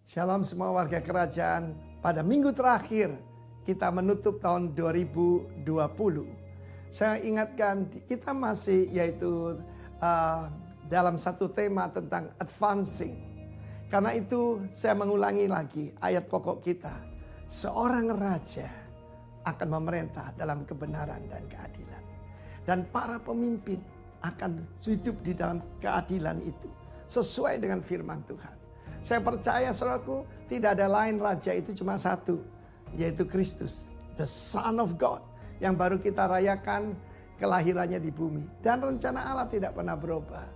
Shalom semua warga kerajaan. Pada minggu terakhir kita menutup tahun 2020. Saya ingatkan kita masih yaitu dalam satu tema tentang advancing. Karena itu saya mengulangi lagi ayat pokok kita. Seorang raja akan memerintah dalam kebenaran dan keadilan. Dan para pemimpin akan hidup di dalam keadilan itu. Sesuai dengan firman Tuhan. Saya percaya saudaraku, tidak ada lain raja itu cuma satu, yaitu Kristus, the Son of God, yang baru kita rayakan kelahirannya di bumi. Dan rencana Allah tidak pernah berubah.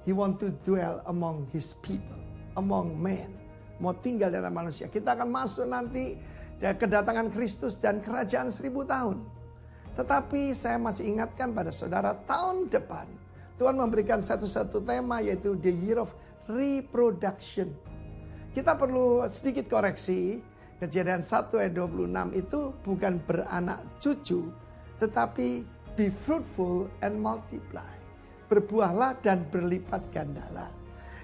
He want to dwell among his people, among men. Mau tinggal dalam manusia. Kita akan masuk nanti kedatangan Kristus dan kerajaan 1000 tahun. Tetapi saya masih ingatkan pada saudara, tahun depan Tuhan memberikan satu tema, yaitu the year of reproduction. Kita perlu sedikit koreksi. Kejadian 1 ayat 26 itu bukan beranak cucu, tetapi be fruitful and multiply. Berbuahlah dan berlipat gandalah.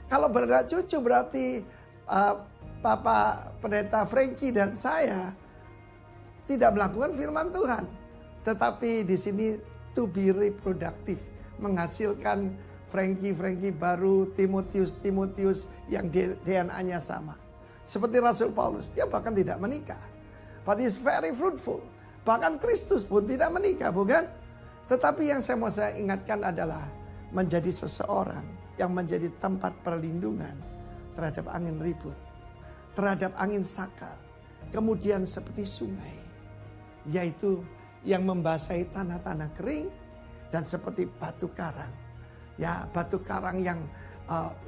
Kalau beranak cucu berarti Bapak Pendeta Frankie dan saya tidak melakukan firman Tuhan. Tetapi di sini to be reproductive, menghasilkan Frankie baru, Timotius yang DNA-nya sama. Seperti Rasul Paulus, dia bahkan tidak menikah. But he is very fruitful. Bahkan Kristus pun tidak menikah, bukan? Tetapi yang saya ingatkan adalah menjadi seseorang yang menjadi tempat perlindungan terhadap angin ribut, terhadap angin sakal. Kemudian seperti sungai, yaitu yang membasahi tanah-tanah kering, dan seperti batu karang. Ya, batu karang yang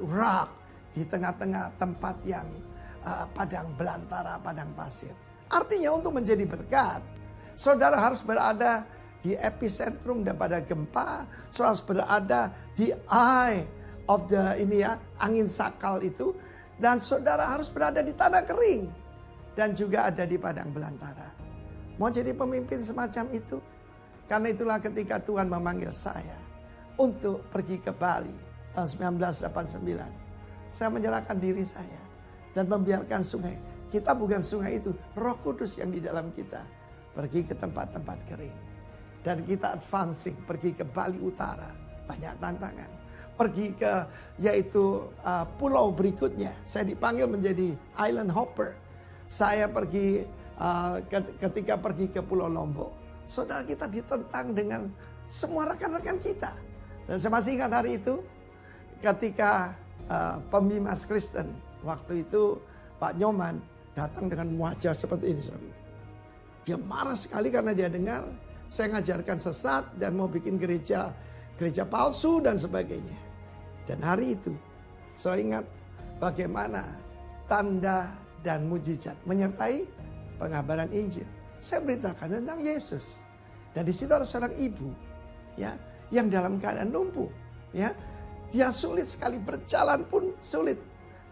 rock di tengah-tengah tempat yang padang belantara, padang pasir. Artinya untuk menjadi berkat, saudara harus berada di epicentrum daripada gempa, saudara harus berada di eye of the angin sakal itu, dan saudara harus berada di tanah kering dan juga ada di padang belantara. Mau jadi pemimpin semacam itu? Karena itulah ketika Tuhan memanggil saya untuk pergi ke Bali tahun 1989. Saya menyerahkan diri saya dan membiarkan sungai. Kita bukan sungai itu, Roh Kudus yang di dalam kita. Pergi ke tempat-tempat kering. Dan kita advancing, pergi ke Bali Utara. Banyak tantangan. Pergi ke yaitu pulau berikutnya. Saya dipanggil menjadi island hopper. Saya pergi ketika pergi ke Pulau Lombok. Saudara, kita ditentang dengan semua rekan-rekan kita. Dan saya masih ingat hari itu ketika pembimas Kristen waktu itu Pak Nyoman datang dengan wajah seperti ini. Saudara. Dia marah sekali karena dia dengar saya ngajarkan sesat dan mau bikin gereja palsu dan sebagainya. Dan hari itu saya ingat bagaimana tanda dan mujizat menyertai pengabaran Injil. Saya beritakan tentang Yesus. Dan di situ ada seorang ibu, ya, yang dalam keadaan lumpuh, ya. Dia sulit sekali, berjalan pun sulit.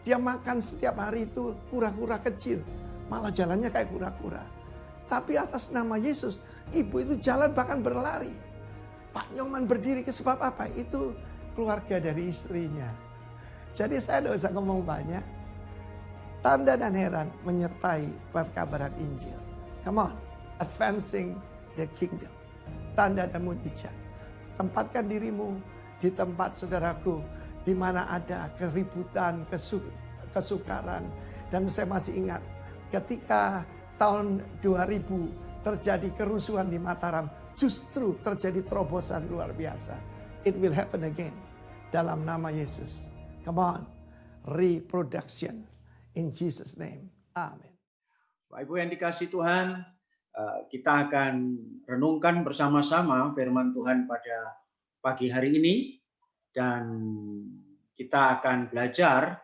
Dia makan setiap hari itu kura-kura kecil, malah jalannya kayak kura-kura. Tapi atas nama Yesus, ibu itu jalan bahkan berlari. Pak Nyoman berdiri ke sebab apa? Itu keluarga dari istrinya. Jadi saya tidak usah ngomong banyak. Tanda dan heran menyertai perkabaran Injil. Come on, advancing the kingdom. Tanda dan mujizat. Tempatkan dirimu di tempat saudaraku, di mana ada keributan, kesukaran. Dan saya masih ingat ketika tahun 2000 terjadi kerusuhan di Mataram, justru terjadi terobosan luar biasa. It will happen again dalam nama Yesus. Come on, reproduction in Jesus name. Amin. Bapak Ibu yang dikasihi Tuhan, kita akan renungkan bersama-sama firman Tuhan pada pagi hari ini. Dan kita akan belajar,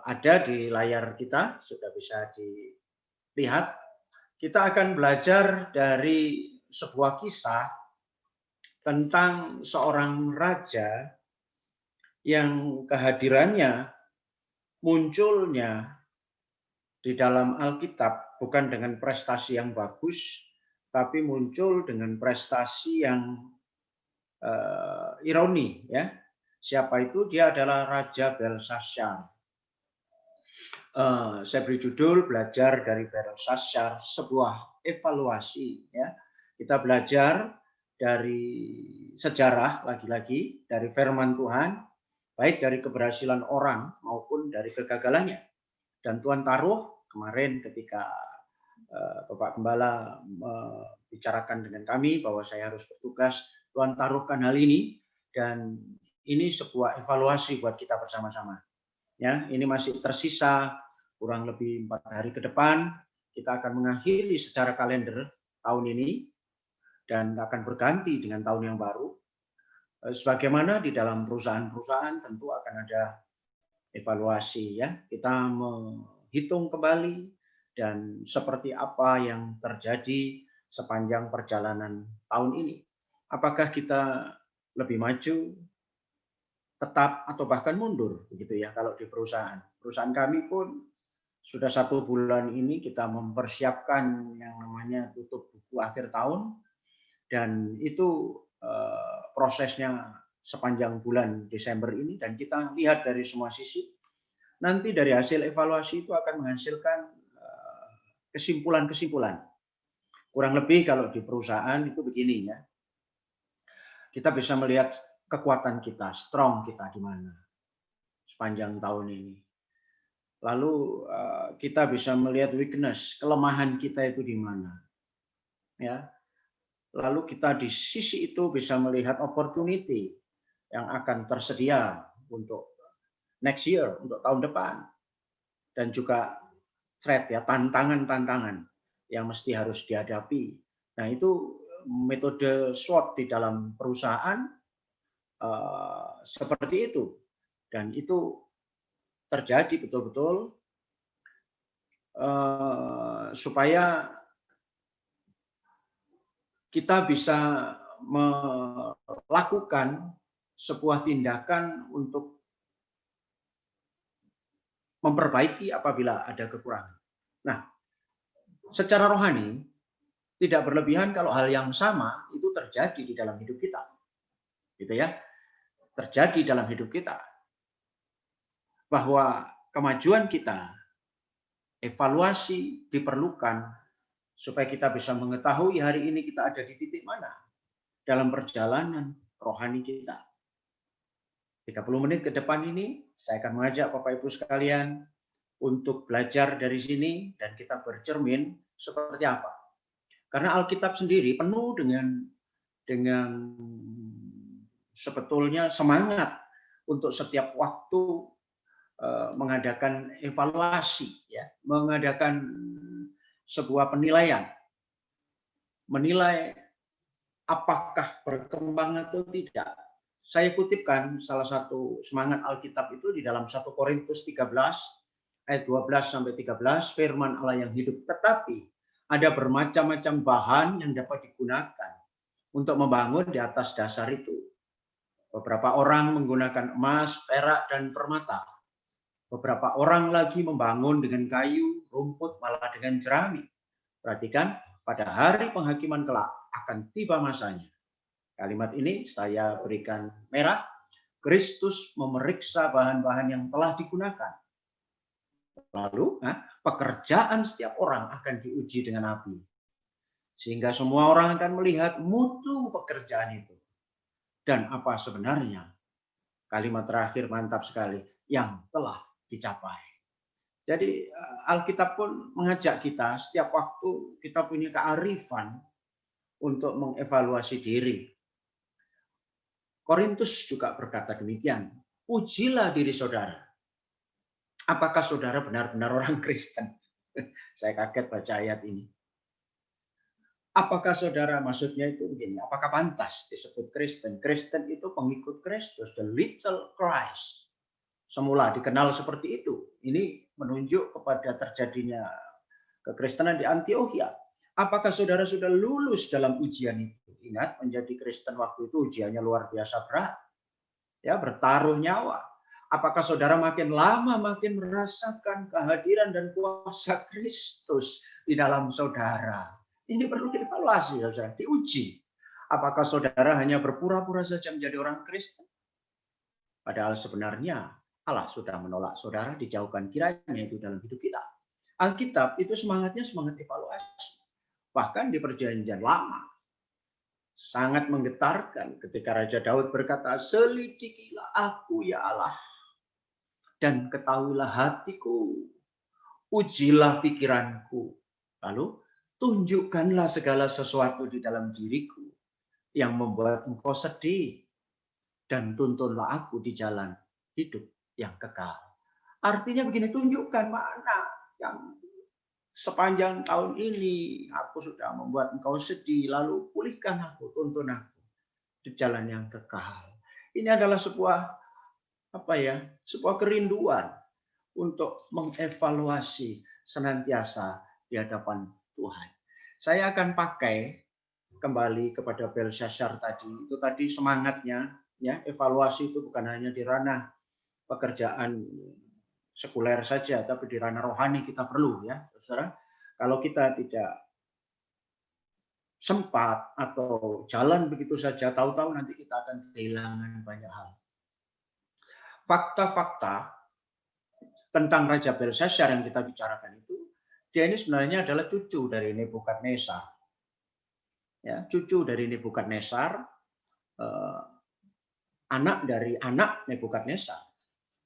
ada di layar kita, sudah bisa dilihat. Kita akan belajar dari sebuah kisah tentang seorang raja yang kehadirannya, munculnya di dalam Alkitab bukan dengan prestasi yang bagus, tapi muncul dengan prestasi yang ironi, ya. Siapa itu? Dia adalah Raja Belshazzar. Saya beri judul belajar dari Belshazzar, sebuah evaluasi ya. Kita belajar dari sejarah lagi-lagi, dari firman Tuhan, baik dari keberhasilan orang maupun dari kegagalannya. Dan Tuhan taruh kemarin ketika Bapak Gembala membicarakan dengan kami bahwa saya harus bertugas, Tuhan taruhkan hal ini dan ini sebuah evaluasi buat kita bersama-sama. Ya, ini masih tersisa kurang lebih 4 hari ke depan, kita akan mengakhiri secara kalender tahun ini dan akan berganti dengan tahun yang baru. Sebagaimana di dalam perusahaan-perusahaan tentu akan ada evaluasi ya. Kita menghitung kembali dan seperti apa yang terjadi sepanjang perjalanan tahun ini. Apakah kita lebih maju, tetap atau bahkan mundur begitu ya kalau di perusahaan. Perusahaan kami pun sudah 1 bulan ini kita mempersiapkan yang namanya tutup buku akhir tahun dan itu prosesnya sepanjang bulan Desember ini dan kita lihat dari semua sisi. Nanti dari hasil evaluasi itu akan menghasilkan kesimpulan-kesimpulan. Kurang lebih kalau di perusahaan itu begini ya. Kita bisa melihat kekuatan kita, strong kita di mana sepanjang tahun ini. Lalu kita bisa melihat weakness, kelemahan kita itu di mana. Ya. Lalu kita di sisi itu bisa melihat opportunity yang akan tersedia untuk next year, untuk tahun depan. Dan juga threat ya, tantangan-tantangan yang mesti harus dihadapi. Nah, itu metode SWOT di dalam perusahaan seperti itu. Dan itu terjadi betul-betul supaya kita bisa melakukan sebuah tindakan untuk memperbaiki apabila ada kekurangan. Nah, secara rohani tidak berlebihan kalau hal yang sama itu terjadi di dalam hidup kita. Gitu ya. Terjadi dalam hidup kita. Bahwa kemajuan kita, evaluasi diperlukan supaya kita bisa mengetahui hari ini kita ada di titik mana dalam perjalanan rohani kita. 30 menit ke depan ini saya akan mengajak Bapak Ibu sekalian untuk belajar dari sini dan kita bercermin seperti apa. Karena Alkitab sendiri penuh dengan sebetulnya semangat untuk setiap waktu mengadakan evaluasi, ya, mengadakan sebuah penilaian, menilai apakah berkembang atau tidak. Saya kutipkan salah satu semangat Alkitab itu di dalam 1 Korintus 13 ayat 12 sampai 13, firman Allah yang hidup. Tetapi ada bermacam-macam bahan yang dapat digunakan untuk membangun di atas dasar itu. Beberapa orang menggunakan emas, perak, dan permata. Beberapa orang lagi membangun dengan kayu, rumput, malah dengan jerami. Perhatikan, pada hari penghakiman kelak akan tiba masanya. Kalimat ini saya berikan merah. Kristus memeriksa bahan-bahan yang telah digunakan. Lalu, pekerjaan setiap orang akan diuji dengan api. Sehingga semua orang akan melihat mutu pekerjaan itu. Dan apa sebenarnya, kalimat terakhir mantap sekali, yang telah dicapai. Jadi Alkitab pun mengajak kita setiap waktu kita punya kearifan untuk mengevaluasi diri. Korintus juga berkata demikian, ujilah diri saudara. Apakah saudara benar-benar orang Kristen? Saya kaget baca ayat ini. Apakah saudara, maksudnya itu begini, apakah pantas disebut Kristen? Kristen itu pengikut Kristus, the little Christ. Semula dikenal seperti itu. Ini menunjuk kepada terjadinya kekristenan di Antiokhia. Apakah saudara sudah lulus dalam ujian itu? Ingat, menjadi Kristen waktu itu ujiannya luar biasa berat. Ya, bertaruh nyawa. Apakah saudara makin lama makin merasakan kehadiran dan kuasa Kristus di dalam saudara? Ini perlu dievaluasi, saudara, diuji. Apakah saudara hanya berpura-pura saja menjadi orang Kristen? Padahal sebenarnya Allah sudah menolak saudara, dijauhkan kiranya itu dalam hidup kita. Alkitab itu semangatnya semangat evaluasi. Bahkan di perjanjian lama, sangat menggetarkan ketika Raja Daud berkata, selidikilah aku ya Allah, dan ketahuilah hatiku, ujilah pikiranku. Lalu tunjukkanlah segala sesuatu di dalam diriku yang membuat engkau sedih, dan tuntunlah aku di jalan hidup yang kekal. Artinya begini, tunjukkan mana yang sepanjang tahun ini aku sudah membuat engkau sedih, lalu pulihkan aku, tuntun aku di jalan yang kekal. Ini adalah sebuah kerinduan untuk mengevaluasi senantiasa di hadapan Tuhan. Saya akan pakai kembali kepada Belshazzar tadi. Itu tadi semangatnya, ya, evaluasi itu bukan hanya di ranah pekerjaan sekuler saja, tapi di ranah rohani kita perlu, ya, saudara. Kalau kita tidak sempat atau jalan begitu saja, tahu-tahu nanti kita akan kehilangan banyak hal. Fakta-fakta tentang Raja Belshazzar yang kita bicarakan itu, dia ini sebenarnya adalah cucu dari Nebukadnezar. Ya, cucu dari Nebukadnezar, anak dari anak Nebukadnezar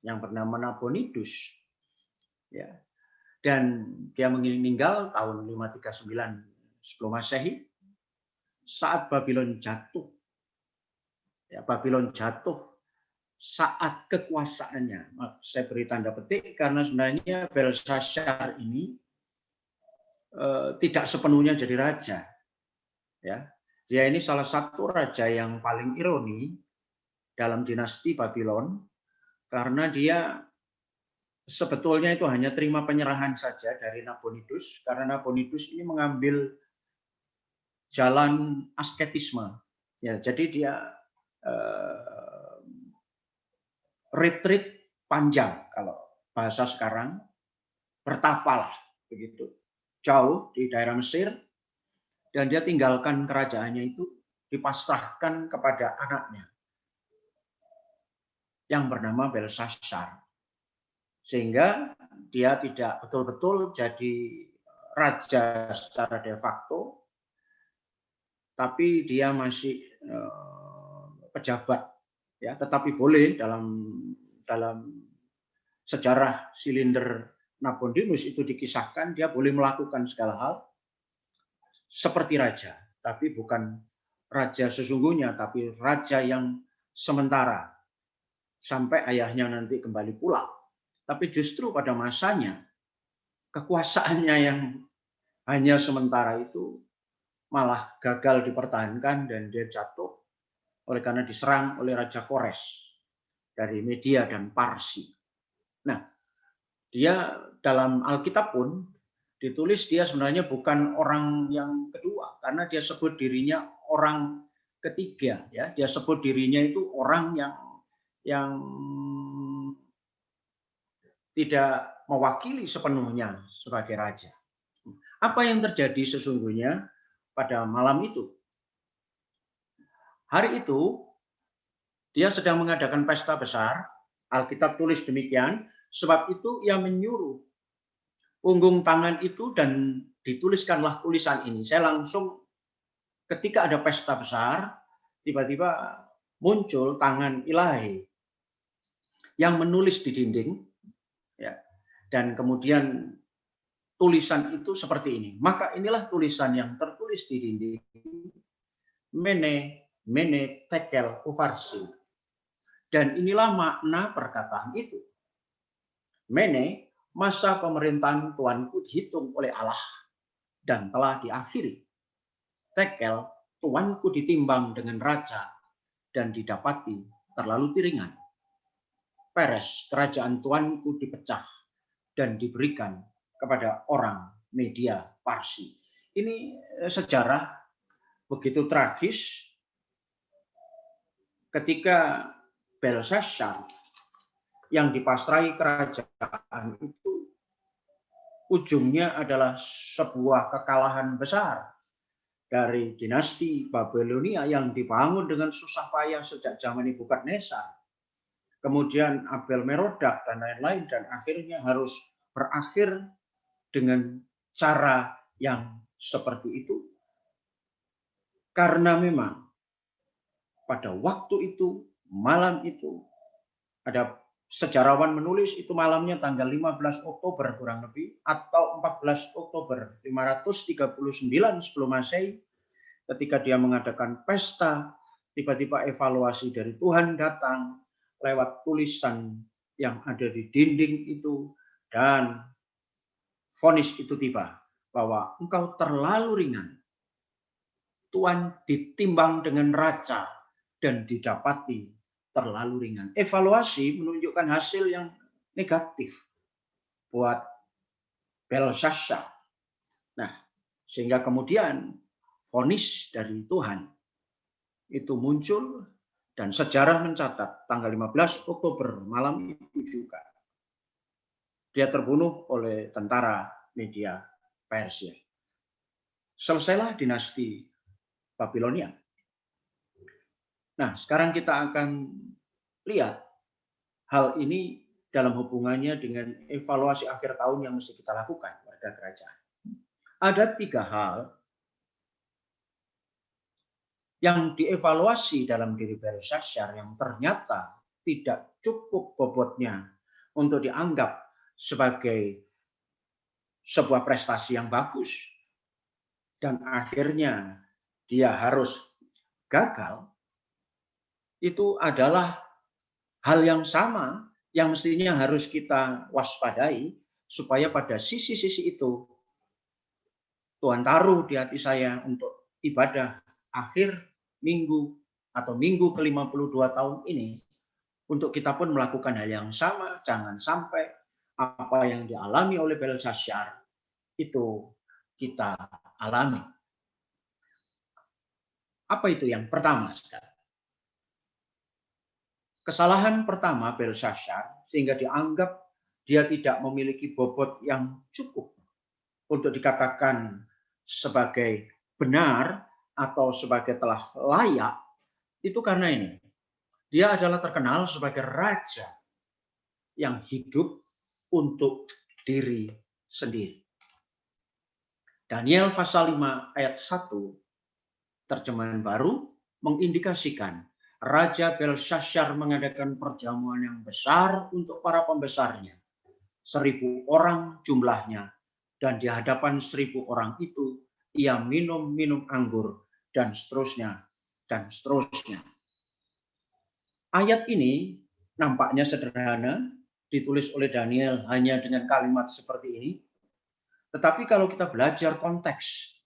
yang bernama Nabonidus. Ya. Dan dia meninggal tahun 539 sebelum Masehi saat Babylon jatuh. Ya, Babylon jatuh saat kekuasaannya. Saya beri tanda petik karena sebenarnya Belshazzar ini tidak sepenuhnya jadi raja. Ya, dia ini salah satu raja yang paling ironi dalam dinasti Babylon karena dia sebetulnya itu hanya terima penyerahan saja dari Nabonidus karena Nabonidus ini mengambil jalan asketisme. Ya, jadi dia retreat panjang kalau bahasa sekarang, bertapalah begitu jauh di daerah Mesir, dan dia tinggalkan kerajaannya itu, dipasrahkan kepada anaknya yang bernama Belshazzar, sehingga dia tidak betul-betul jadi raja secara de facto, tapi dia masih pejabat, ya, tetapi boleh dalam sejarah silinder Nabonidus itu dikisahkan dia boleh melakukan segala hal seperti raja, tapi bukan raja sesungguhnya, tapi raja yang sementara sampai ayahnya nanti kembali pulang. Tapi justru pada masanya kekuasaannya yang hanya sementara itu malah gagal dipertahankan dan dia jatuh oleh karena diserang oleh Raja Kores dari Media dan Parsi. Nah, dia dalam Alkitab pun ditulis dia sebenarnya bukan orang yang kedua karena dia sebut dirinya orang ketiga, ya. Dia sebut dirinya itu orang yang tidak mewakili sepenuhnya sebagai raja. Apa yang terjadi sesungguhnya pada malam itu? Hari itu dia sedang mengadakan pesta besar. Alkitab tulis demikian, sebab itu ia menyuruh punggung tangan itu dan dituliskanlah tulisan ini. Saya langsung ketika ada pesta besar, tiba-tiba muncul tangan ilahi yang menulis di dinding, ya, dan kemudian tulisan itu seperti ini. Maka inilah tulisan yang tertulis di dinding. Mene, tekel, ufarsin. Dan inilah makna perkataan itu. Mene, masa pemerintahan Tuanku dihitung oleh Allah dan telah diakhiri. Tekel, Tuanku ditimbang dengan raja dan didapati terlalu ringan. Peres, kerajaan Tuanku dipecah dan diberikan kepada orang Media Parsi. Ini sejarah begitu tragis ketika Belshazzar yang dipasrai kerajaan itu ujungnya adalah sebuah kekalahan besar dari dinasti Babilonia yang dibangun dengan susah payah sejak zaman Nebukadnezar. kemudian Abel Merodak dan lain-lain, dan akhirnya harus berakhir dengan cara yang seperti itu karena memang pada waktu itu, malam itu, ada sejarawan menulis itu malamnya tanggal 15 Oktober kurang lebih atau 14 Oktober 539 sebelum Masehi, ketika dia mengadakan pesta, tiba-tiba evaluasi dari Tuhan datang lewat tulisan yang ada di dinding itu, dan vonis itu tiba bahwa engkau terlalu ringan. Tuhan ditimbang dengan raca dan didapati terlalu ringan. Evaluasi menunjukkan hasil yang negatif buat Belshazzar. Nah, sehingga kemudian vonis dari Tuhan itu muncul, dan sejarah mencatat tanggal 15 Oktober malam itu juga dia terbunuh oleh tentara Media Persia. Selesailah dinasti Babilonia. Nah, sekarang kita akan lihat hal ini dalam hubungannya dengan evaluasi akhir tahun yang mesti kita lakukan pada kerajaan. Ada 3 hal yang dievaluasi dalam diri Belshazzar yang ternyata tidak cukup bobotnya untuk dianggap sebagai sebuah prestasi yang bagus. Dan akhirnya dia harus gagal. Itu adalah hal yang sama yang mestinya harus kita waspadai, supaya pada sisi-sisi itu Tuhan taruh di hati saya untuk ibadah akhir minggu atau minggu ke-52 tahun ini, untuk kita pun melakukan hal yang sama. Jangan sampai apa yang dialami oleh Belshazzar itu kita alami. Apa itu yang pertama sekarang? Kesalahan pertama Belshazzar sehingga dianggap dia tidak memiliki bobot yang cukup untuk dikatakan sebagai benar atau sebagai telah layak, itu karena ini. Dia adalah terkenal sebagai raja yang hidup untuk diri sendiri. Daniel pasal 5 ayat 1 terjemahan baru mengindikasikan Raja Belshazzar mengadakan perjamuan yang besar untuk para pembesarnya. 1.000 orang jumlahnya, dan di hadapan 1.000 orang itu ia minum anggur, dan seterusnya, dan seterusnya. Ayat ini nampaknya sederhana, ditulis oleh Daniel hanya dengan kalimat seperti ini. Tetapi kalau kita belajar konteks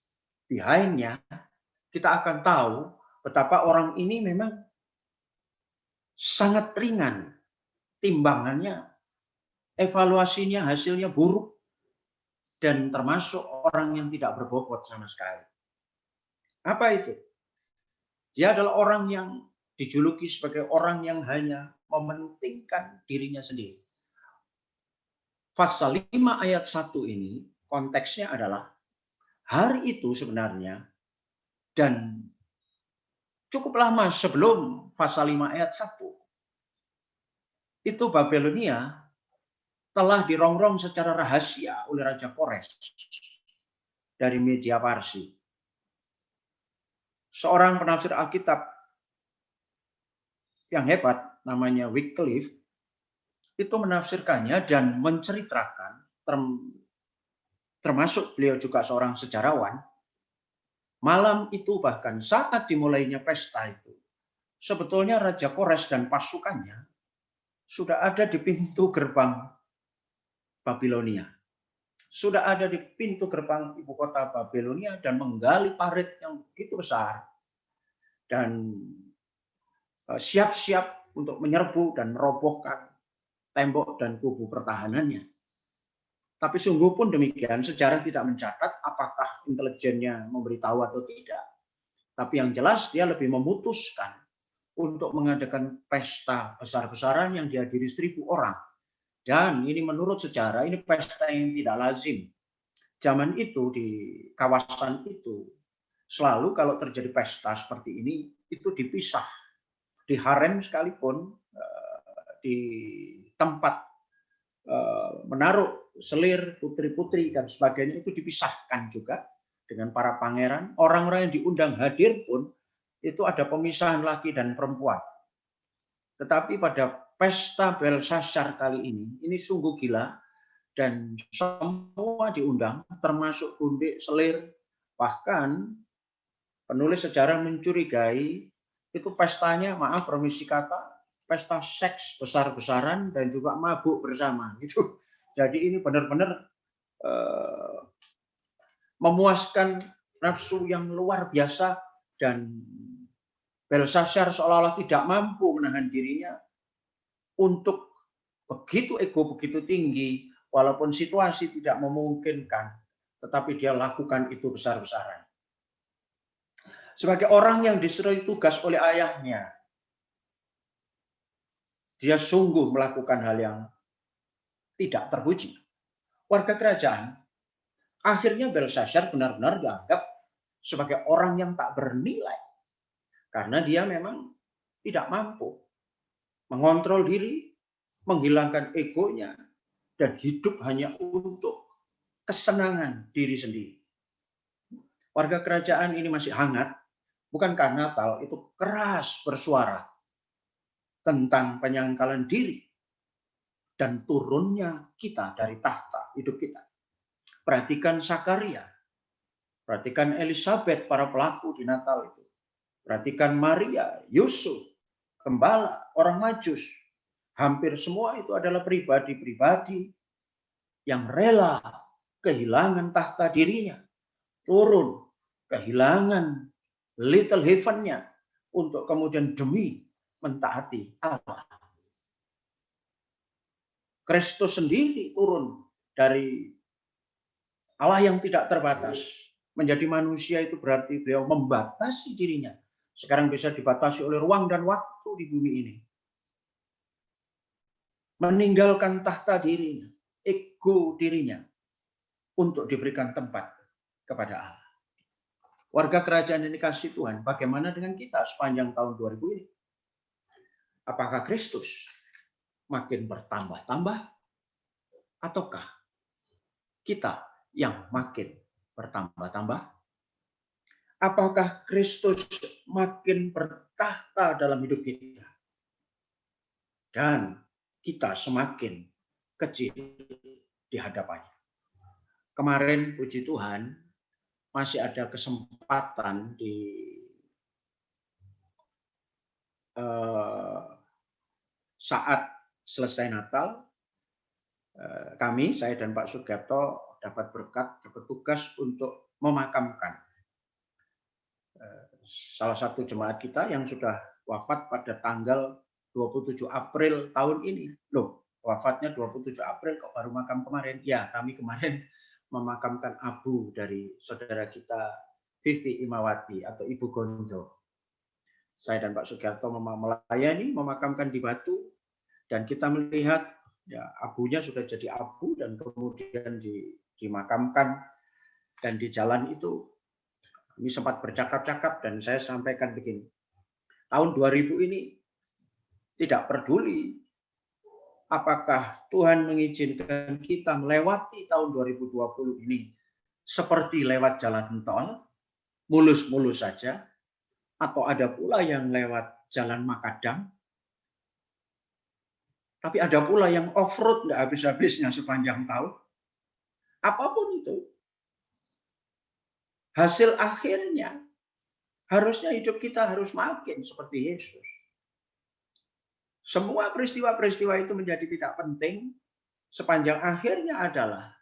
behind-nya, kita akan tahu betapa orang ini memang sangat ringan timbangannya, evaluasinya, hasilnya buruk, dan termasuk orang yang tidak berbobot sama sekali. Apa itu? Dia adalah orang yang dijuluki sebagai orang yang hanya mementingkan dirinya sendiri. Pasal 5 ayat 1 ini konteksnya adalah hari itu sebenarnya, dan cukup lama sebelum pasal 5 ayat 1, itu Babilonia telah dirongrong secara rahasia oleh Raja Kores dari Media Parsi. Seorang penafsir Alkitab yang hebat namanya Wycliffe itu menafsirkannya dan menceritakan, termasuk beliau juga seorang sejarawan, malam itu bahkan saat dimulainya pesta itu, sebetulnya Raja Kores dan pasukannya sudah ada di pintu gerbang Babilonia. Sudah ada di pintu gerbang ibu kota Babilonia dan menggali parit yang begitu besar dan siap-siap untuk menyerbu dan merobohkan tembok dan kubu pertahanannya. Tapi sungguh pun demikian, sejarah tidak mencatat apakah intelijennya memberitahu atau tidak. Tapi yang jelas dia lebih memutuskan untuk mengadakan pesta besar-besaran yang dihadiri 1.000 orang. Dan ini menurut sejarah, ini pesta yang tidak lazim. Zaman itu di kawasan itu, selalu kalau terjadi pesta seperti ini, itu dipisah. Di harem sekalipun di tempat menaruh selir putri-putri dan sebagainya itu dipisahkan juga dengan para pangeran. Orang-orang yang diundang hadir pun itu ada pemisahan laki dan perempuan. Tetapi pada pesta Belshazzar kali ini sungguh gila, dan semua diundang, termasuk gundik, selir. Bahkan penulis sejarah mencurigai itu pestanya, maaf permisi kata, pesta seks besar-besaran dan juga mabuk bersama. Gitu. Jadi ini benar-benar memuaskan nafsu yang luar biasa, dan Belshazzar seolah-olah tidak mampu menahan dirinya untuk begitu ego begitu tinggi, walaupun situasi tidak memungkinkan, tetapi dia lakukan itu besar-besaran. Sebagai orang yang disuruh tugas oleh ayahnya, dia sungguh melakukan hal yang tidak terpuji. Warga kerajaan, akhirnya Belshazzar benar-benar dianggap sebagai orang yang tak bernilai. Karena dia memang tidak mampu mengontrol diri, menghilangkan egonya, dan hidup hanya untuk kesenangan diri sendiri. Warga kerajaan ini masih hangat, bukankah Natal itu keras bersuara tentang penyangkalan diri dan turunnya kita dari tahta hidup kita. Perhatikan Zakaria, perhatikan Elizabeth, para pelaku di Natal itu. Perhatikan Maria, Yusuf, gembala, orang Majus. Hampir semua itu adalah pribadi-pribadi yang rela kehilangan tahta dirinya, turun, kehilangan little heaven-nya, untuk kemudian demi mentaati Allah. Kristus sendiri turun dari Allah yang tidak terbatas. Menjadi manusia itu berarti beliau membatasi dirinya. Sekarang bisa dibatasi oleh ruang dan waktu di bumi ini. Meninggalkan tahta dirinya, ego dirinya, untuk diberikan tempat kepada Allah. Warga kerajaan yang dikasihi Tuhan, bagaimana dengan kita sepanjang tahun 2000 ini? Apakah Kristus makin bertambah-tambah, ataukah kita yang makin bertambah-tambah? Apakah Kristus makin bertahta dalam hidup kita dan kita semakin kecil di hadapannya? Kemarin puji Tuhan masih ada kesempatan di saat selesai Natal, kami, saya dan Pak Sugiarto dapat berkat, dapat tugas untuk memakamkan salah satu jemaat kita yang sudah wafat pada tanggal 27 April tahun ini. Loh, wafatnya 27 April kok baru makam kemarin? Ya, kami kemarin memakamkan abu dari saudara kita Vivi Imawati atau Ibu Gondo. Saya dan Pak Sugiarto melayani, memakamkan di Batu, dan kita melihat ya abunya sudah jadi abu dan kemudian dimakamkan. Dan di jalan itu kami sempat bercakap-cakap dan saya sampaikan begini, tahun 2000 ini tidak peduli apakah Tuhan mengizinkan kita melewati tahun 2020 ini seperti lewat jalan tol, mulus-mulus saja, atau ada pula yang lewat jalan makadam, tapi ada pula yang off-road nggak habis-habisnya sepanjang tahun. Apapun itu, hasil akhirnya harusnya hidup kita harus makin seperti Yesus. Semua peristiwa-peristiwa itu menjadi tidak penting sepanjang akhirnya adalah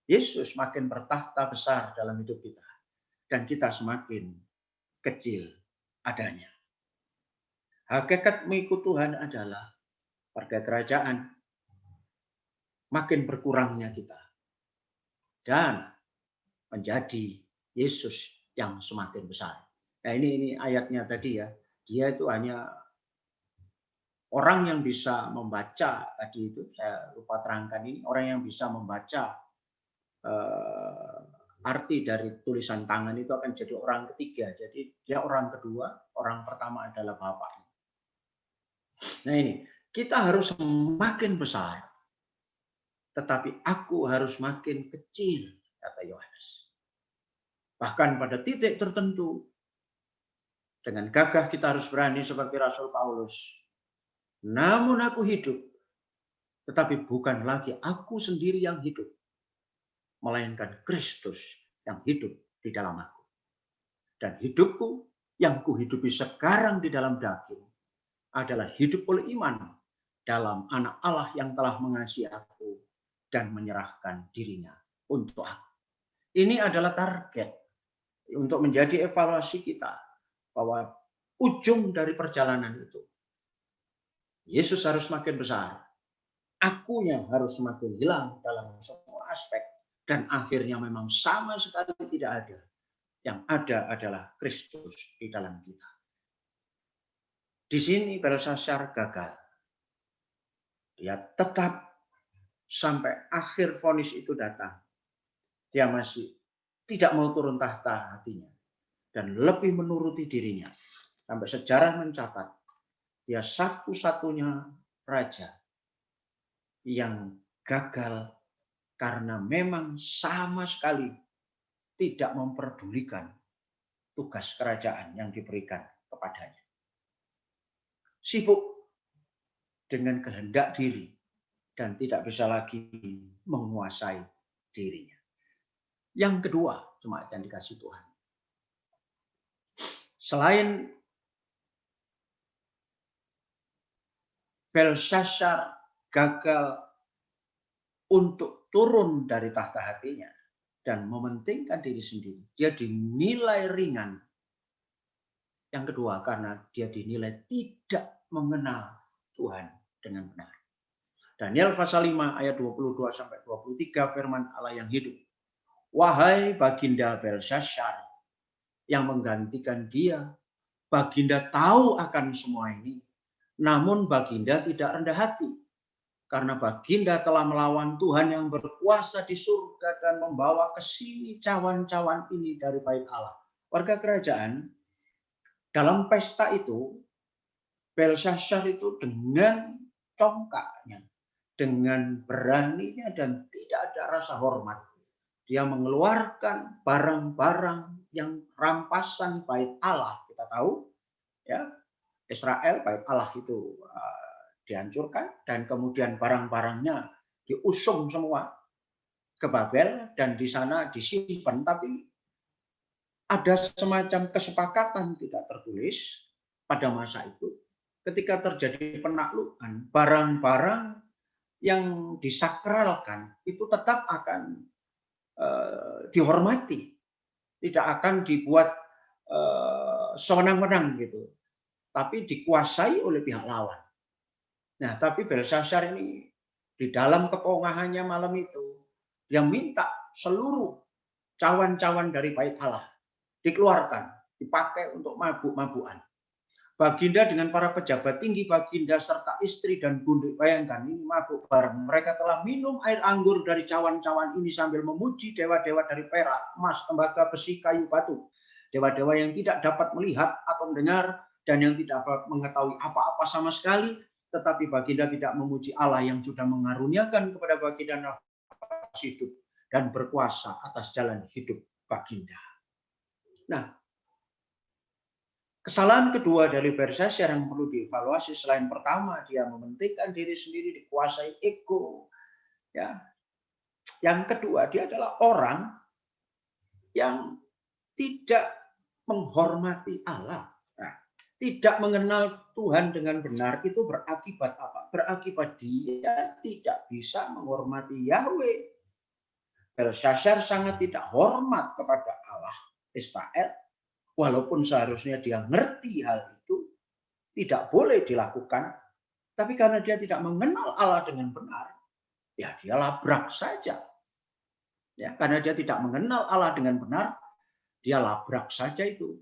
Yesus makin bertahta besar dalam hidup kita dan kita semakin kecil adanya. Hakikat mengikut Tuhan adalah warga kerajaan makin berkurangnya kita dan menjadi Yesus yang semakin besar. Nah, ini ayatnya tadi ya. Dia itu hanya orang yang bisa membaca, tadi itu saya lupa terangkan ini, orang yang bisa membaca arti dari tulisan tangan itu akan jadi orang ketiga. Jadi dia orang kedua, orang pertama adalah Bapaknya. Nah ini, Kita harus semakin besar, tetapi aku harus makin kecil, kata Yohanes. Bahkan pada titik tertentu, dengan gagah kita harus berani seperti Rasul Paulus. Namun aku hidup, tetapi bukan lagi aku sendiri yang hidup, melainkan Kristus yang hidup di dalam aku. Dan hidupku yang kuhidupi sekarang di dalam daging adalah hidup oleh iman dalam Anak Allah yang telah mengasihi aku dan menyerahkan dirinya untuk aku. Ini adalah target untuk menjadi evaluasi kita, bahwa ujung dari perjalanan itu, Yesus harus makin besar, akunya harus semakin hilang dalam semua aspek, dan akhirnya memang sama sekali tidak ada. Yang ada adalah Kristus di dalam kita. Di sini Belshazzar gagal. Dia tetap sampai akhir vonis itu datang. Dia masih tidak mau turun tahta hatinya dan lebih menuruti dirinya. Sampai sejarah mencatat dia satu-satunya raja yang gagal karena memang sama sekali tidak memperdulikan tugas kerajaan yang diberikan kepadanya. Sibuk dengan kehendak diri dan tidak bisa lagi menguasai dirinya. Yang kedua, jemaat yang dikasihi Tuhan. Selain Belshazzar gagal untuk turun dari tahta hatinya dan mementingkan diri sendiri, dia dinilai ringan. Yang kedua, karena dia dinilai tidak mengenal Tuhan dengan benar. Daniel pasal 5 ayat 22 sampai 23 firman Allah yang hidup. Wahai Baginda Belshazzar yang menggantikan dia, Baginda tahu akan semua ini, namun Baginda tidak rendah hati. Karena Baginda telah melawan Tuhan yang berkuasa di surga dan membawa ke sini cawan-cawan ini dari bait Allah. Warga kerajaan, dalam pesta itu, Belshazzar itu dengan congkaknya, dengan beraninya dan tidak ada rasa hormat, dia mengeluarkan barang-barang yang rampasan bait Allah. Kita tahu, ya, Israel, bait Allah itu dihancurkan dan kemudian barang-barangnya diusung semua ke Babel dan di sana disimpan. Tapi ada semacam kesepakatan tidak tertulis pada masa itu, ketika terjadi penaklukan, barang-barang yang disakralkan itu tetap akan dihormati, tidak akan dibuat sewenang-wenang gitu, tapi dikuasai oleh pihak lawan. Nah, tapi Belshazzar ini di dalam kepongahannya malam itu, dia minta seluruh cawan-cawan dari bait Allah dikeluarkan, dipakai untuk mabuk-mabukan. Baginda dengan para pejabat tinggi Baginda serta istri dan bunduk, bayangkan ini mabuk bareng. Mereka telah minum air anggur dari cawan-cawan ini sambil memuji dewa-dewa dari perak, emas, tembaga, besi, kayu, batu. Dewa-dewa yang tidak dapat melihat atau mendengar dan yang tidak dapat mengetahui apa-apa sama sekali. Tetapi Baginda tidak memuji Allah yang sudah mengaruniakan kepada Baginda nafas hidup dan berkuasa atas jalan hidup Baginda. Nah, kesalahan kedua dari Belshazzar yang perlu dievaluasi, selain pertama dia mementingkan diri sendiri, dikuasai ego, ya. Yang kedua, dia adalah orang yang tidak menghormati Allah. Nah, tidak mengenal Tuhan dengan benar itu berakibat apa? Berakibat dia tidak bisa menghormati Yahweh. Belshazzar sangat tidak hormat kepada Allah Israel. Walaupun seharusnya dia ngerti hal itu, tidak boleh dilakukan. Tapi karena dia tidak mengenal Allah dengan benar, ya dia labrak saja. Ya, karena dia tidak mengenal Allah dengan benar, dia labrak saja itu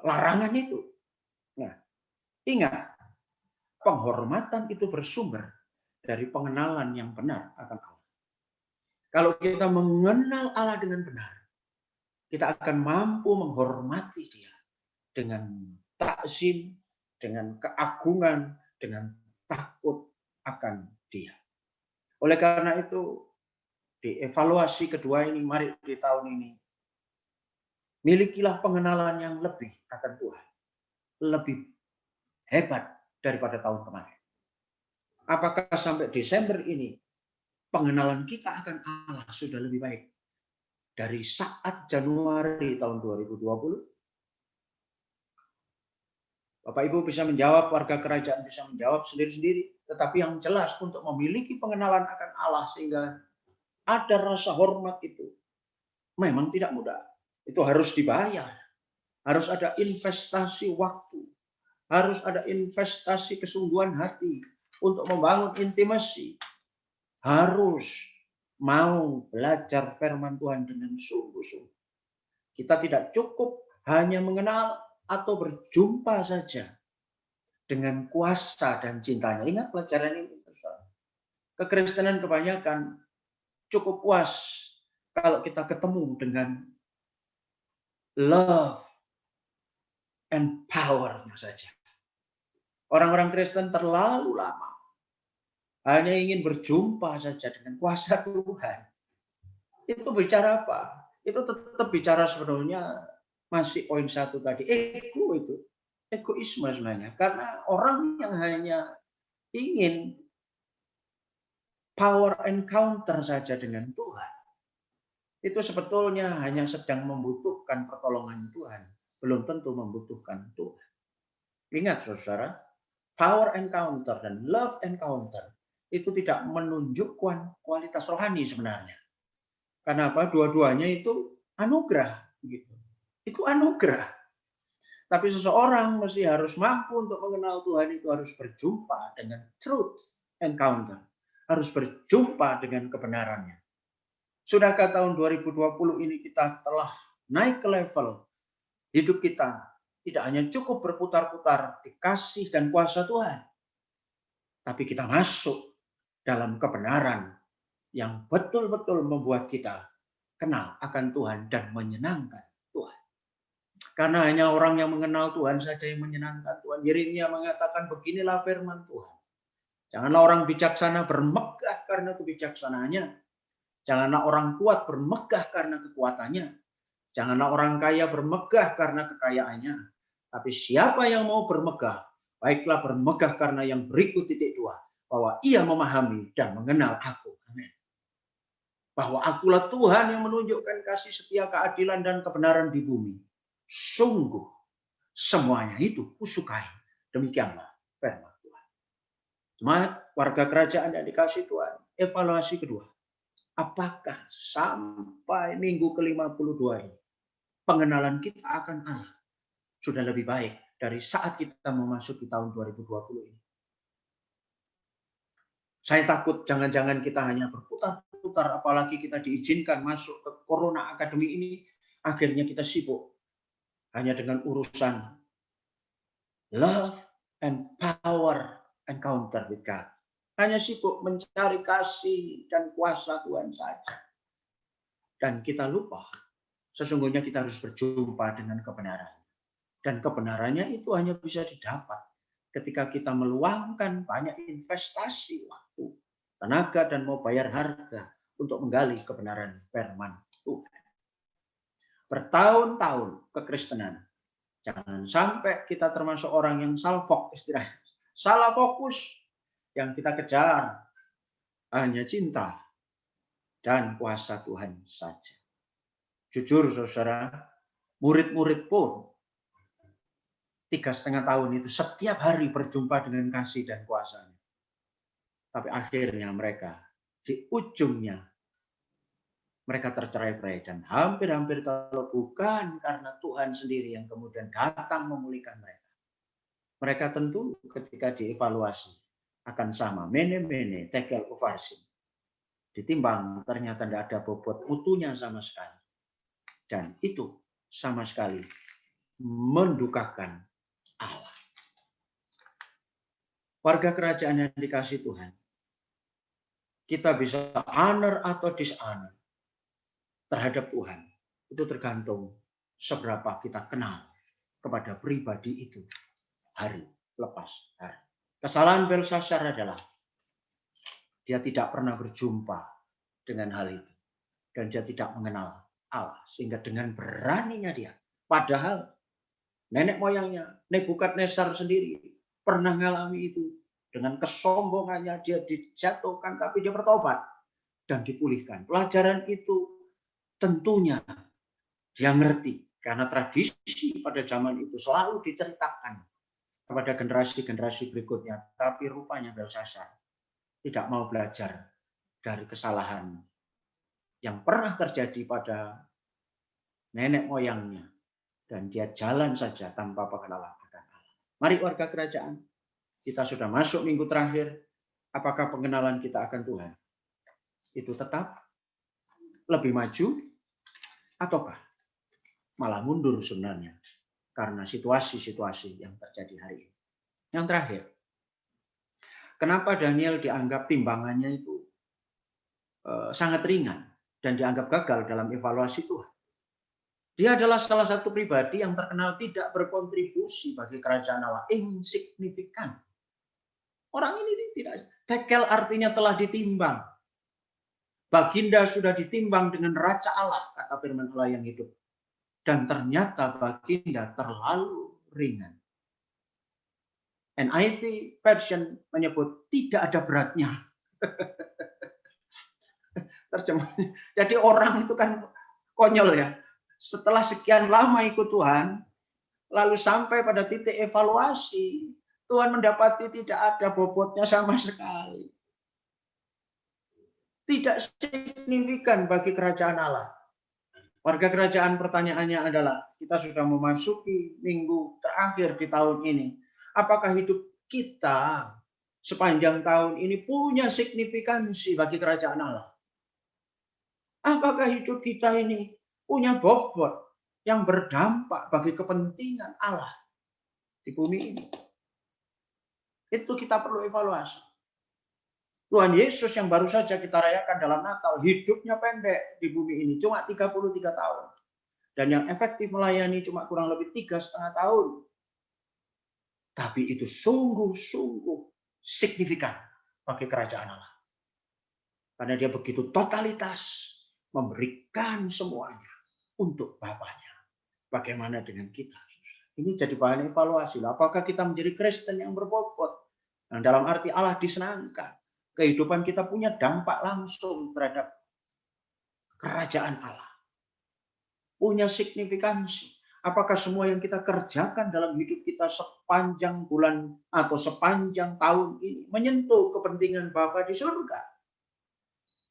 larangan itu. Nah, ingat, penghormatan itu bersumber dari pengenalan yang benar akan Allah. Kalau kita mengenal Allah dengan benar, kita akan mampu menghormati dia dengan takzim, dengan keagungan, dengan takut akan Dia. Oleh karena itu, di evaluasi kedua ini, mari di tahun ini, milikilah pengenalan yang lebih akan Tuhan. Lebih hebat daripada tahun kemarin. Apakah sampai Desember ini, pengenalan kita akan Allah sudah lebih baik dari saat Januari tahun 2020? Bapak Ibu bisa menjawab, warga kerajaan bisa menjawab sendiri-sendiri. Tetapi yang jelas untuk memiliki pengenalan akan Allah sehingga ada rasa hormat itu memang tidak mudah. Itu harus dibayar. Harus ada investasi waktu. Harus ada investasi kesungguhan hati untuk membangun intimasi. Harus mau belajar firman Tuhan dengan sungguh-sungguh. Kita tidak cukup hanya mengenal atau berjumpa saja dengan kuasa dan cintanya. Ingat pelajaran ini. Kekristenan kebanyakan cukup puas kalau kita ketemu dengan love and power-nya saja. Orang-orang Kristen terlalu lama hanya ingin berjumpa saja dengan kuasa Tuhan. Itu bicara apa? Itu tetap bicara sebenarnya masih poin satu tadi. Ego itu. Egoisme sebenarnya. Karena orang yang hanya ingin power encounter saja dengan Tuhan, itu sebetulnya hanya sedang membutuhkan pertolongan Tuhan. Belum tentu membutuhkan Tuhan. Ingat saudara, power encounter dan love encounter itu tidak menunjukkan kualitas rohani sebenarnya. Kenapa? Dua-duanya itu anugerah. Gitu. Itu anugerah. Tapi seseorang mesti harus mampu untuk mengenal Tuhan itu harus berjumpa dengan truth encounter. Harus berjumpa dengan kebenarannya. Sudahkah tahun 2020 ini kita telah naik ke level hidup kita tidak hanya cukup berputar-putar di kasih dan kuasa Tuhan, tapi kita masuk dalam kebenaran yang betul-betul membuat kita kenal akan Tuhan dan menyenangkan Tuhan. Karena hanya orang yang mengenal Tuhan saja yang menyenangkan Tuhan. Yeremia mengatakan beginilah firman Tuhan. Janganlah orang bijaksana bermegah karena kebijaksanaannya. Janganlah orang kuat bermegah karena kekuatannya. Janganlah orang kaya bermegah karena kekayaannya. Tapi siapa yang mau bermegah, baiklah bermegah karena yang berikut titik 2. Bahwa ia memahami dan mengenal aku. Amin. Bahwa akulah Tuhan yang menunjukkan kasih setia, keadilan, dan kebenaran di bumi. Sungguh semuanya itu kusukai. Demikianlah firman Tuhan. Jemaat, warga kerajaan yang dikasih Tuhan. Evaluasi kedua. Apakah sampai minggu ke-52 ini pengenalan kita akan Allah sudah lebih baik dari saat kita memasuki tahun 2020 ini? Saya takut jangan-jangan kita hanya berputar-putar, apalagi kita diizinkan masuk ke Corona Academy ini, akhirnya kita sibuk hanya dengan urusan love and power encounter with God. Hanya sibuk mencari kasih dan kuasa Tuhan saja. Dan kita lupa, sesungguhnya kita harus berjumpa dengan kebenaran. Dan kebenarannya itu hanya bisa didapat ketika kita meluangkan banyak investasi waktu, tenaga, dan mau bayar harga untuk menggali kebenaran firman Tuhan. Bertahun-tahun kekristenan, jangan sampai kita termasuk orang yang salfok istilahnya. Salah fokus. Yang kita kejar hanya cinta dan kuasa Tuhan saja. Jujur saudara, murid-murid pun 3,5 tahun itu setiap hari berjumpa dengan kasih dan kuasanya. Tapi akhirnya mereka di ujungnya mereka tercerai-berai dan hampir-hampir kalau bukan karena Tuhan sendiri yang kemudian datang memulihkan mereka. Mereka tentu ketika dievaluasi akan sama, mene-mene, tekel ufarsin. Ditimbang ternyata tidak ada bobot mutunya sama sekali. Dan itu sama sekali mendukakan Allah. Warga kerajaan yang dikasih Tuhan, kita bisa honor atau dishonor terhadap Tuhan. Itu tergantung seberapa kita kenal kepada pribadi itu hari lepas hari. Kesalahan Belshazzar adalah dia tidak pernah berjumpa dengan hal itu. Dan dia tidak mengenal Allah. Sehingga dengan beraninya dia. Padahal nenek moyangnya, Nebukadnezar sendiri pernah mengalami itu. Dengan kesombongannya dia dijatuhkan, tapi dia bertobat dan dipulihkan. Pelajaran itu tentunya dia ngerti. Karena tradisi pada zaman itu selalu diceritakan kepada generasi-generasi berikutnya. Tapi rupanya Belshazzar tidak mau belajar dari kesalahan yang pernah terjadi pada nenek moyangnya. Dan dia jalan saja tanpa pengenalan akan Allah. Mari warga kerajaan, kita sudah masuk minggu terakhir. Apakah pengenalan kita akan Tuhan itu tetap lebih maju ataukah malah mundur sebenarnya karena situasi-situasi yang terjadi hari ini? Yang terakhir, kenapa Daniel dianggap timbangannya itu sangat ringan dan dianggap gagal dalam evaluasi Tuhan? Dia adalah salah satu pribadi yang terkenal tidak berkontribusi bagi kerajaan Allah, insignifikan. Orang ini tidak, tekel artinya telah ditimbang. Baginda sudah ditimbang dengan Raja Allah, kata firman Allah yang hidup. Dan ternyata Baginda terlalu ringan. NIV version menyebut tidak ada beratnya. Terjemahnya. Jadi orang itu kan konyol ya. Setelah sekian lama ikut Tuhan, lalu sampai pada titik evaluasi, Tuhan mendapati tidak ada bobotnya sama sekali. Tidak signifikan bagi kerajaan Allah. Warga kerajaan, pertanyaannya adalah, kita sudah memasuki minggu terakhir di tahun ini. Apakah hidup kita sepanjang tahun ini punya signifikansi bagi kerajaan Allah? Apakah hidup kita ini punya bobot yang berdampak bagi kepentingan Allah di bumi ini? Itu kita perlu evaluasi. Tuhan Yesus yang baru saja kita rayakan dalam Natal, hidupnya pendek di bumi ini, cuma 33 tahun. Dan yang efektif melayani cuma kurang lebih 3,5 tahun. Tapi itu sungguh-sungguh signifikan bagi kerajaan Allah. Karena dia begitu totalitas memberikan semuanya untuk Bapaknya. Bagaimana dengan kita? Ini jadi bahan evaluasi. Apakah kita menjadi Kristen yang berbobot? Yang dalam arti Allah disenangkan. Kehidupan kita punya dampak langsung terhadap kerajaan Allah. Punya signifikansi. Apakah semua yang kita kerjakan dalam hidup kita sepanjang bulan atau sepanjang tahun ini menyentuh kepentingan Bapa di surga?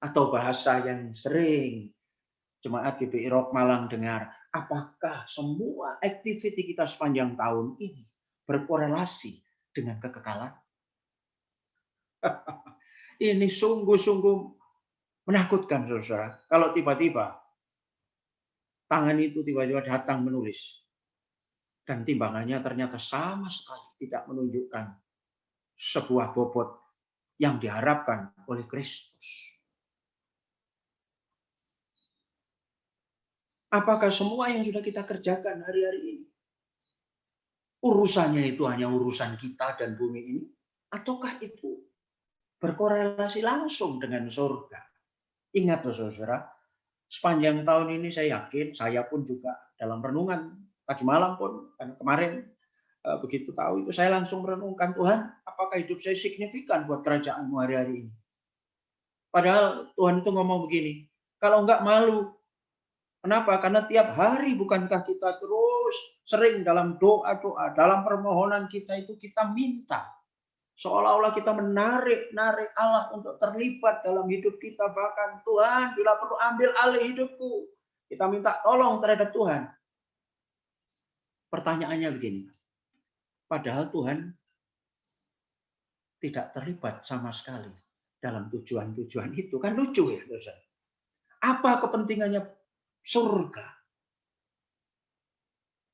Atau bahasa yang sering Jemaat GBI Rock Malang dengar, apakah semua aktiviti kita sepanjang tahun ini berkorelasi dengan kekekalan? Ini sungguh-sungguh menakutkan, saudara. Kalau tiba-tiba tangan itu tiba-tiba datang menulis. Dan timbangannya ternyata sama sekali tidak menunjukkan sebuah bobot yang diharapkan oleh Kristus. Apakah semua yang sudah kita kerjakan hari-hari ini, urusannya itu hanya urusan kita dan bumi ini? Ataukah itu berkorelasi langsung dengan surga? Ingat loh saudara, sepanjang tahun ini saya yakin, saya pun juga dalam renungan, tadi malam pun, dan kemarin begitu tahu itu saya langsung merenungkan, Tuhan, apakah hidup saya signifikan buat kerajaan-Mu hari-hari ini? Padahal Tuhan itu ngomong begini, kalau enggak malu. Kenapa? Karena tiap hari bukankah kita terus sering dalam doa-doa, dalam permohonan kita itu kita minta. Seolah-olah kita menarik Allah untuk terlibat dalam hidup kita. Bahkan Tuhan bila perlu ambil alih hidupku. Kita minta tolong terhadap Tuhan. Pertanyaannya begini. Padahal Tuhan tidak terlibat sama sekali dalam tujuan-tujuan itu. Kan lucu ya, dosa. Apa kepentingannya surga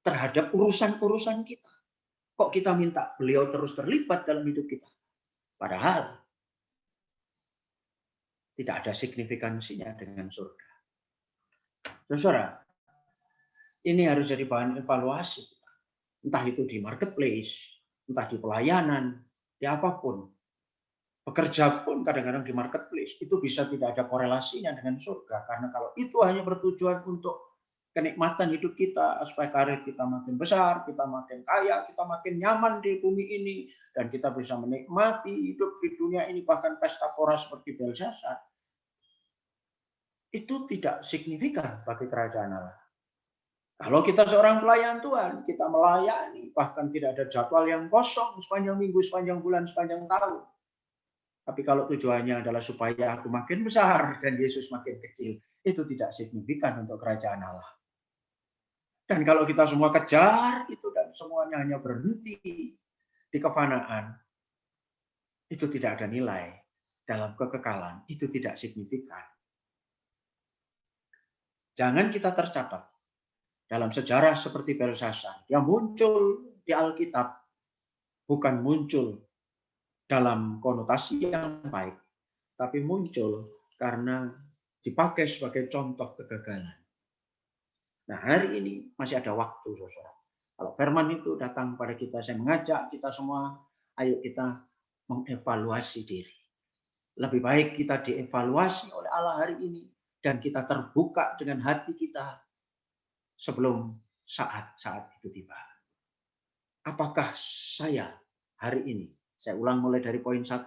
terhadap urusan-urusan kita? Kok kita minta beliau terus terlibat dalam hidup kita? Padahal tidak ada signifikansinya dengan surga. Saudara, ini harus jadi bahan evaluasi. Entah itu di marketplace, entah di pelayanan, Ya apapun, bekerja pun kadang-kadang di marketplace, itu bisa tidak ada korelasinya dengan surga. Karena kalau itu hanya bertujuan untuk kenikmatan hidup kita, supaya karir kita makin besar, kita makin kaya, kita makin nyaman di bumi ini, dan kita bisa menikmati hidup di dunia ini, bahkan pesta pora seperti Belshazzar, itu tidak signifikan bagi kerajaan Allah. Kalau kita seorang pelayan Tuhan, kita melayani, bahkan tidak ada jadwal yang kosong sepanjang minggu, sepanjang bulan, sepanjang tahun. Tapi kalau tujuannya adalah supaya aku makin besar dan Yesus makin kecil, itu tidak signifikan untuk kerajaan Allah. Dan kalau kita semua kejar itu dan semuanya hanya berhenti di kefanaan, itu tidak ada nilai dalam kekekalan, itu tidak signifikan. Jangan kita tercatat dalam sejarah seperti Belshazzar, yang muncul di Alkitab bukan muncul dalam konotasi yang baik, tapi muncul karena dipakai sebagai contoh kegagalan. Nah, hari ini masih ada waktu, saudara. Kalau firman itu datang pada kita, saya mengajak kita semua, ayo kita mengevaluasi diri. Lebih baik kita dievaluasi oleh Allah hari ini, dan kita terbuka dengan hati kita sebelum saat-saat itu tiba. Apakah saya hari ini, saya ulang mulai dari poin 1,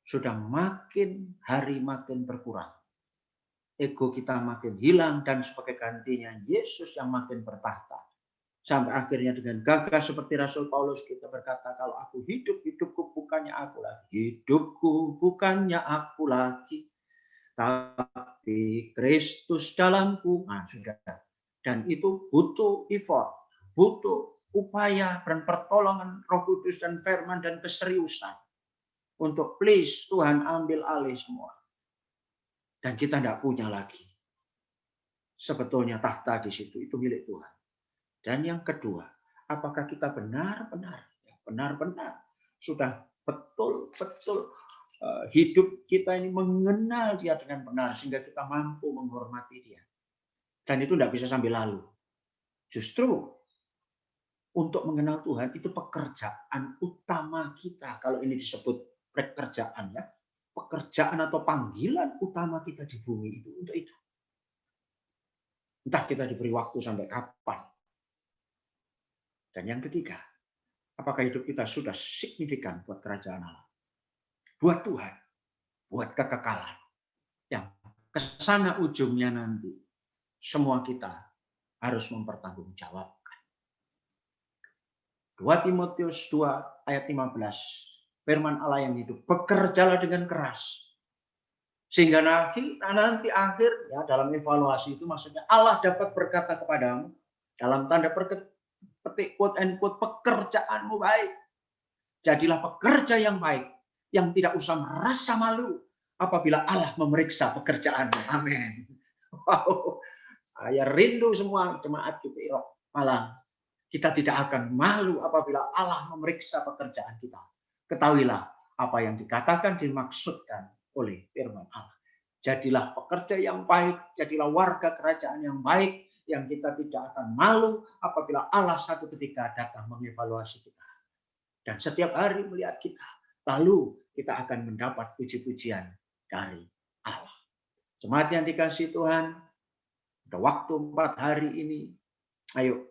sudah makin hari makin berkurang. Ego kita makin hilang dan sebagai gantinya Yesus yang makin bertahta. Sampai akhirnya dengan gagah seperti Rasul Paulus kita berkata, kalau aku hidup, hidupku bukannya aku lagi. Hidupku bukannya aku lagi, tapi Kristus dalamku. Nah, sudah. Dan itu butuh effort, butuh upaya dan pertolongan Roh Kudus dan firman dan keseriusan. Untuk please Tuhan ambil alih semua. Dan kita tidak punya lagi. Sebetulnya tahta di situ itu milik Tuhan. Dan yang kedua, apakah kita benar-benar sudah betul-betul hidup kita ini mengenal Dia dengan benar sehingga kita mampu menghormati Dia. Dan itu tidak bisa sambil lalu. Justru untuk mengenal Tuhan itu pekerjaan utama kita. Kalau ini disebut pekerjaan ya, pekerjaan atau panggilan utama kita di bumi itu untuk itu. Entah kita diberi waktu sampai kapan. Dan yang ketiga, apakah hidup kita sudah signifikan buat kerajaan Allah? Buat Tuhan, buat kekekalan. Yang kesana ujungnya nanti, semua kita harus mempertanggungjawabkan. 2 Timotius 2 ayat 15, firman Allah yang hidup, bekerjalah dengan keras. Sehingga nanti akhir, ya dalam evaluasi itu maksudnya Allah dapat berkata kepadamu, dalam tanda petik quote and quote, pekerjaanmu baik. Jadilah pekerja yang baik, yang tidak usah merasa malu apabila Allah memeriksa pekerjaanmu. Amin. Wow. Saya rindu semua jemaat GPI Malang. Kita tidak akan malu apabila Allah memeriksa pekerjaan kita. Ketahuilah apa yang dikatakan dimaksudkan oleh firman Allah. Jadilah pekerja yang baik, jadilah warga kerajaan yang baik, yang kita tidak akan malu apabila Allah satu ketika datang mengevaluasi kita. Dan setiap hari melihat kita, lalu kita akan mendapat puji-pujian dari Allah. Jemaat yang dikasihi Tuhan, ada waktu 4 hari ini, ayo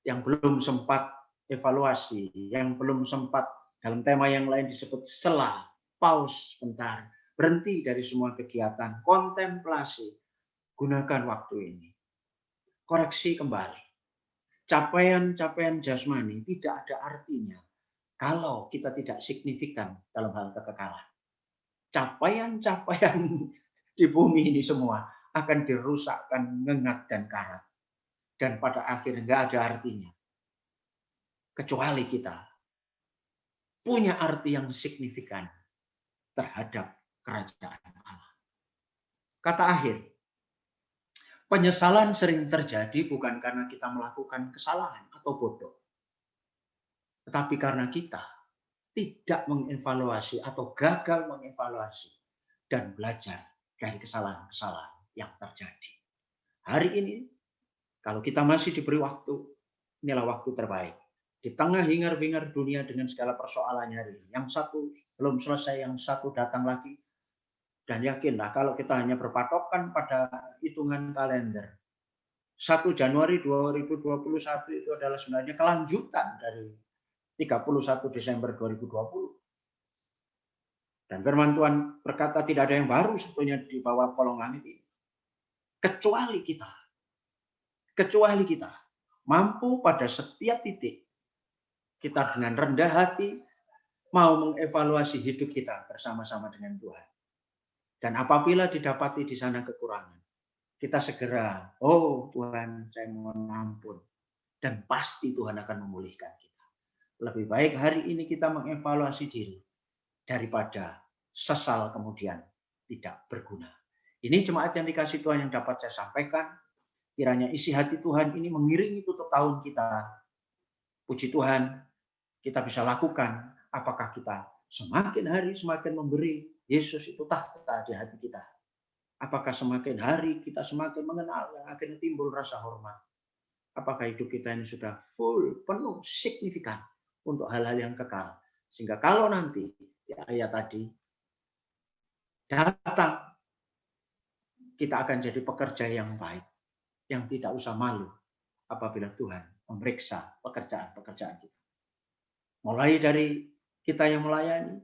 yang belum sempat evaluasi, yang belum sempat dalam tema yang lain disebut sela, pause sebentar, berhenti dari semua kegiatan, kontemplasi, gunakan waktu ini. Koreksi kembali. Capaian-capaian jasmani tidak ada artinya kalau kita tidak signifikan dalam hal kekekalan. Capaian-capaian di bumi ini semua akan dirusakkan, ngengat dan karat. Dan pada akhirnya nggak ada artinya. Kecuali kita punya arti yang signifikan terhadap kerajaan Allah. Kata akhir, penyesalan sering terjadi bukan karena kita melakukan kesalahan atau bodoh. Tetapi karena kita tidak mengevaluasi atau gagal mengevaluasi dan belajar dari kesalahan-kesalahan yang terjadi. Hari ini, kalau kita masih diberi waktu, inilah waktu terbaik Di tengah hingar-bingar dunia dengan segala persoalannya hari ini. Yang satu belum selesai, yang satu datang lagi. Dan yakinlah kalau kita hanya berpatokan pada hitungan kalender, 1 Januari 2021 itu adalah sebenarnya kelanjutan dari 31 Desember 2020. Dan firman Tuhan berkata tidak ada yang baru sebetulnya di bawah kolong langit ini. Kecuali kita mampu pada setiap titik kita dengan rendah hati mau mengevaluasi hidup kita bersama-sama dengan Tuhan. Dan apabila didapati di sana kekurangan, kita segera, oh Tuhan, saya mohon ampun. Dan pasti Tuhan akan memulihkan kita. Lebih baik hari ini kita mengevaluasi diri daripada sesal kemudian tidak berguna. Ini jemaat yang dikasih Tuhan yang dapat saya sampaikan. Kiranya isi hati Tuhan ini mengiringi tutup tahun kita. Puji Tuhan, kita bisa lakukan. Apakah kita semakin hari semakin memberi Yesus itu tahta di hati kita? Apakah semakin hari kita semakin mengenal, akhirnya timbul rasa hormat? Apakah hidup kita ini sudah full, penuh, signifikan untuk hal-hal yang kekal? Sehingga kalau nanti di ayat tadi datang, kita akan jadi pekerja yang baik, yang tidak usah malu apabila Tuhan memeriksa pekerjaan-pekerjaan kita. Mulai dari kita yang melayani,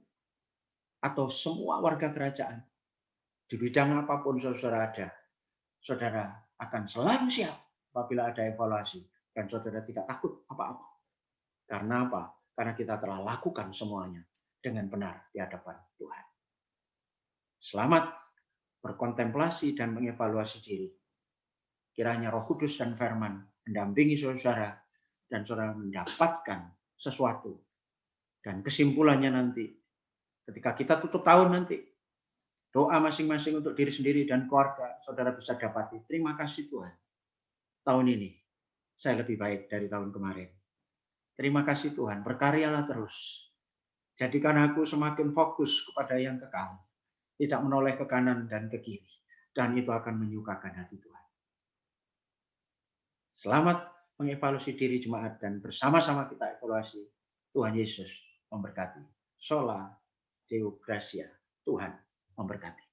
atau semua warga kerajaan, di bidang apapun saudara ada, saudara akan selalu siap apabila ada evaluasi, dan saudara tidak takut apa-apa. Karena apa? Karena kita telah lakukan semuanya dengan benar di hadapan Tuhan. Selamat berkontemplasi dan mengevaluasi diri. Kiranya Roh Kudus dan Firman mendampingi saudara, dan saudara mendapatkan sesuatu. Dan kesimpulannya nanti, ketika kita tutup tahun nanti, doa masing-masing untuk diri sendiri dan keluarga, saudara bisa dapati. Terima kasih Tuhan. Tahun ini, saya lebih baik dari tahun kemarin. Terima kasih Tuhan, berkaryalah terus. Jadikan aku semakin fokus kepada yang kekal. Tidak menoleh ke kanan dan ke kiri. Dan itu akan menyukakan hati Tuhan. Selamat mengevaluasi diri jemaat, dan bersama-sama kita evaluasi. Tuhan Yesus memberkati. Sola Deo Gratia. Tuhan memberkati.